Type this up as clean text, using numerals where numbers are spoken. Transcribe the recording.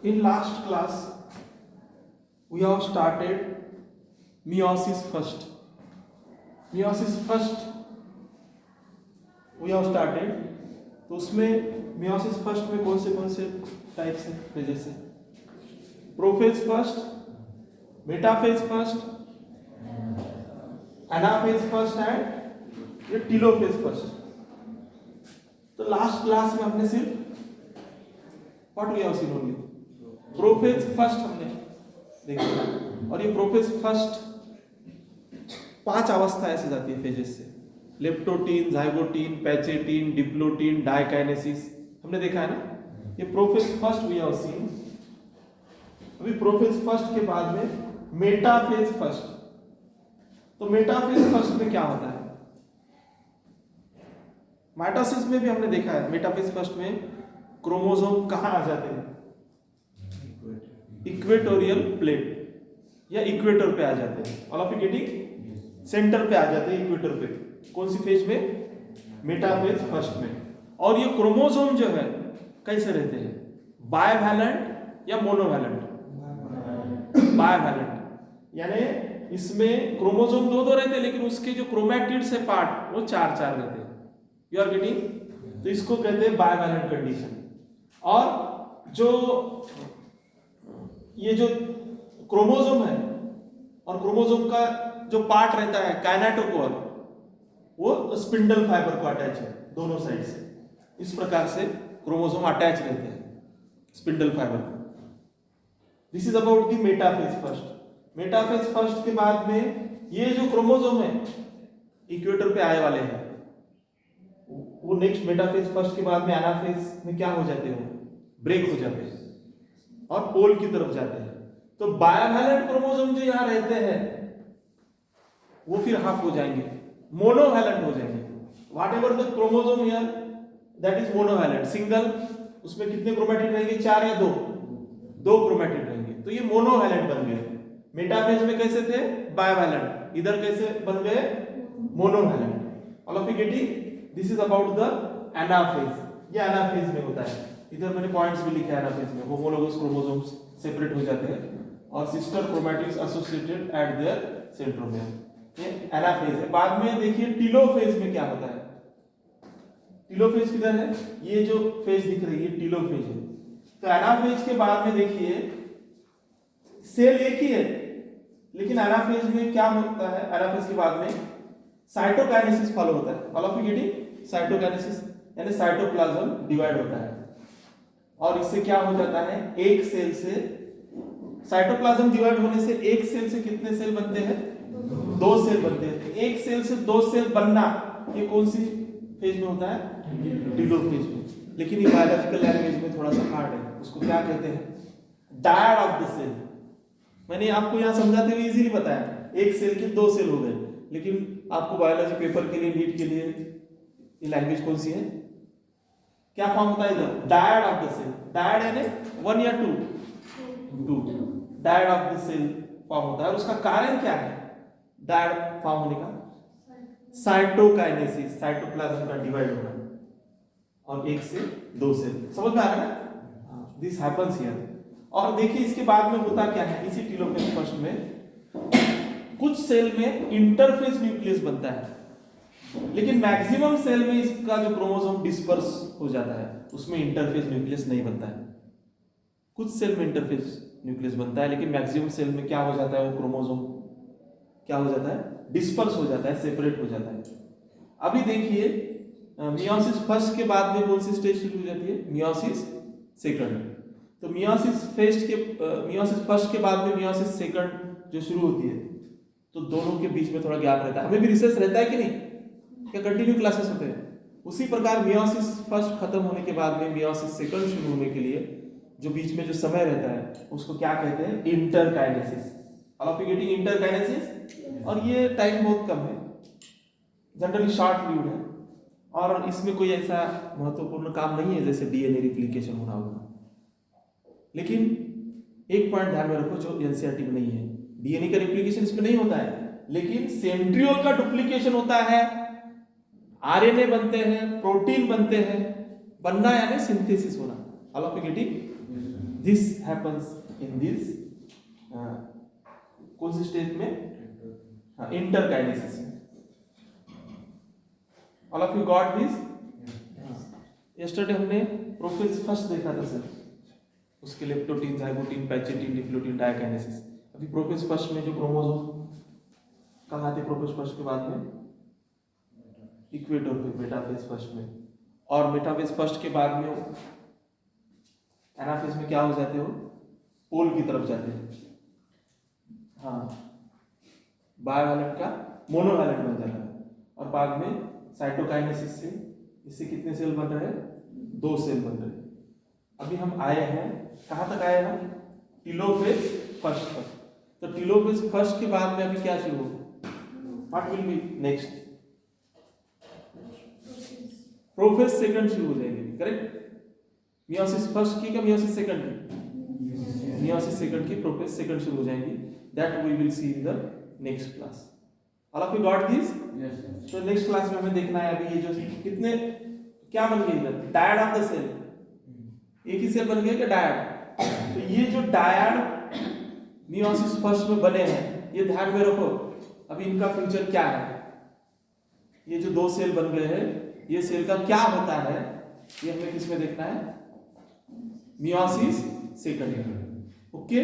In last class, we have started meiosis first. Meiosis first we have started. तो उसमें meiosis first में कौन से टाइप्स हैं फेजेस हैं? Prophase first, metaphase first, anaphase first and ये टीलोफेज फर्स्ट. तो लास्ट क्लास में हमने सिर्फ what we have seen only prophase first हमने देखा. और ये प्रोफेज फर्स्ट 5 अवस्था ऐसे जाती है फेजेस से. Leptotene, zygotene, pachytene, diplotene, diakinesis हमने देखा है ना. ये prophase first we have seen. अभी प्रोफेज फर्स्ट के बाद में मेटाफेज फर्स्ट. तो मेटाफेज फर्स्ट में क्या होता है? माइटोसिस में भी हमने देखा है. मेटाफेज फर्स्ट में क्रोमोसोम कहां आ जाते हैं? इक्वेटोरियल प्लेट या इक्वेटर पे आ जाते हैं. All of you getting? Centre पे आ जाते हैं, इक्वेटर पे. कौन सी फेज में? मेटाफेज फर्स्ट में. और ये क्रोमोसोम जो है कैसे रहते हैं? बायवैलेंट या मोनोवैलेंट? बायवैलेंट. यानी इसमें क्रोमोसोम दो रहते हैं, लेकिन उसके जो क्रोमैटिड्स है पार्ट वो 4 रहते हैं. You are getting? तो इसको कहते हैं बायवैलेंट कंडीशन. और जो ये जो क्रोमोसोम है और क्रोमोसोम का जो पार्ट रहता है काइनेटोकोर, वो स्पिंडल फाइबर को अटैच है दोनों साइड से. इस प्रकार से क्रोमोसोम अटैच रहते हैं स्पिंडल फाइबर को. This is about the metaphase first. Metaphase first के बाद में ये जो क्रोमोसोम है इक्वेटर पे आए वाले हैं, वो नेक्स्ट मेटाफेज फर्स्ट के बाद में एनाफेज में क्या हो जाते हैं? ब्रेक हो जाते हैं और पोल की तरफ जाते हैं. तो बायवैलेंट क्रोमोसोम जो यहां रहते हैं वो फिर हाफ हो जाएंगे, मोनोवैलेंट हो जाएंगे. What ever the chromosome here that is monovalent. Single उसमें कितने क्रोमैटिड रहेंगे? 4 या 2 क्रोमैटिड रहेंगे. तो ये मोनोवैलेंट बन गए. मेटाफेज में कैसे थे? बायवैलेंट. इधर कैसे बन गए? Monovalent. All of you getting? This is about the anaphase. ये एनाफेज में होता है. इधर मैंने पॉइंट्स भी लिखे हैं. एनाफेज में होमोलोगस क्रोमोसोम्स सेपरेट हो जाते हैं और sister chromatids associated eight there centromere. ये एनाफेज है. बाद में देखिए टीलोफेज में क्या होता है. टीलोफेज किधर है? ये जो फेज दिख रही है टीलोफेज है. तो एनाफेज के बाद में देखिए सेल एक ही है, लेकिन एनाफेज में क्या होता है? एनाफेज के बाद में साइटोकाइनेसिस फॉलो होता है. All of you getting? Cytokinesis यानी साइटोप्लाज्म डिवाइड होता है. और इससे क्या हो जाता है? एक सेल से साइटोप्लाज्म डिवाइड होने से एक सेल से कितने सेल बनते हैं? 2 सेल बनते हैं. एक सेल से 2 सेल बनना ये कौन सी फेज में होता है? टीलोफेज में. लेकिन ये बायोलॉजिकल लैंग्वेज में थोड़ा सा हार्ड है. उसको क्या कहते हैं? Dyad of the cell. मैंने आपको यहां समझाते हुए इजीली बताया. एक सेल के 2 सेल हो गए, लेकिन आपको बायोलॉजी पेपर के लिए, नीट के लिए ये लैंग्वेज कौन सी है? क्या फॉर्म होता है इधर? Dyad of the cell. Dyad यानी 1 या 2 dyad of the cell form होता है. और उसका कारण क्या है डायड फॉर्म होने का? साइटोकाइनेसिस, साइटोप्लाज्म का डिवाइड होना और 1 से 2 सेल. समझ में आ रहा है ना? This happens here. और देखिए इसके बाद में होता क्या है? इसी टीलोफेज फर्स्ट में कुछ सेल में इंटरफेज न्यूक्लियस बनता है, लेकिन मैक्सिमम सेल में इसका जो क्रोमोसोम डिस्पर्स हो जाता है उसमें इंटरफेज न्यूक्लियस नहीं बनता है. कुछ सेल में इंटरफेज न्यूक्लियस बनता है, लेकिन मैक्सिमम सेल में क्या हो जाता है? वो क्रोमोसोम क्या हो जाता है? डिस्पर्स हो जाता है, सेपरेट हो जाता है. अभी देखिए मियोसिस फर्स्ट के बाद में कौन सी स्टेज शुरू हो जाती है? Meiosis second. तो मियोसिस फर्स्ट के बाद में मियोसिस सेकंड जो शुरू होती है, तो दोनों के बीच में थोड़ा गैप रहता है. हमें भी रिसर्च रहता है कि नहीं? क्या कंटिन्यू क्लासेस होते हैं? उसी प्रकार मियोसिस फर्स्ट खत्म होने के बाद में मियोसिस सेकंड शुरू होने के लिए जो बीच में जो समय रहता है उसको क्या कहते हैं? Interkinesis. All of you getting? Interkinesis. और ये टाइम बहुत कम है, जनरली शॉर्ट लिव्ड है, और इसमें कोई ऐसा महत्वपूर्ण काम नहीं है जैसे डीएनए रिप्लिकेशन होना होगा. लेकिन एक पॉइंट ध्यान में रखो जो एनसीईआरटी में नहीं है. डीएनए का रिप्लिकेशन इसमें नहीं होता है, लेकिन सेंट्रियोल का डुप्लीकेशन होता है. आरएनए बनते हैं, प्रोटीन बनते हैं. बनना यानी सिंथेसिस होना. All of you getting? This happens in this कौन सी स्टेज में? इंटरकाइनेसिस में. All of you got this? Yesterday हमने प्रोफेज फर्स्ट देखा था सर, उसके leptotene, zygotene, pachytene, diplotene, diakinesis. अभी प्रोफेज फर्स्ट में जो क्रोमोसोम कहाँ आते प्रोफेज फर्स्ट के बाद में? इक्वेटर पे, मेटाफेज फर्स्ट में. और मेटाफेज फर्स्ट के बाद में एनाफेज में क्या हो जाते हो? पोल की तरफ जाते हैं. हाँ, बायवैलेंट का मोनोवैलेंट बन जाता है. और बाद में साइटोकाइनेसिस से इससे कितने सेल बन रहे हैं? 2 सेल बन रहे हैं. अभी हम आए हैं कहाँ तक आए हैं? टीलोफेज फर्स्ट तक. तो टीलोफेज फर्स्ट के बाद में अभी क्या शुरू होगा? What will be next? Prophase second शुरू हो जाएगी. करेक्ट? मियोसिस फर्स्ट की क्या मियोसिस सेकंड की? मियोसिस सेकंड की प्रोफेज सेकंड शुरू हो जाएगी. That we will see in the next class. All of you got this? तो नेक्स्ट क्लास में हमें देखना है अभी ये जो कितने क्या बन गई इधर? Dyad of the cell. एक ही सेल बन गया क्या डायड? तो ये जो डायड मियोसिस फर्स्ट में बने हैं, ये ध्यान में रखो. अभी इनका फ्यूचर क्या है? ये जो 2 सेल बन गए हैं, ये सेल का क्या होता है, ये हमें किसमें देखना है? Meiosis second. ओके.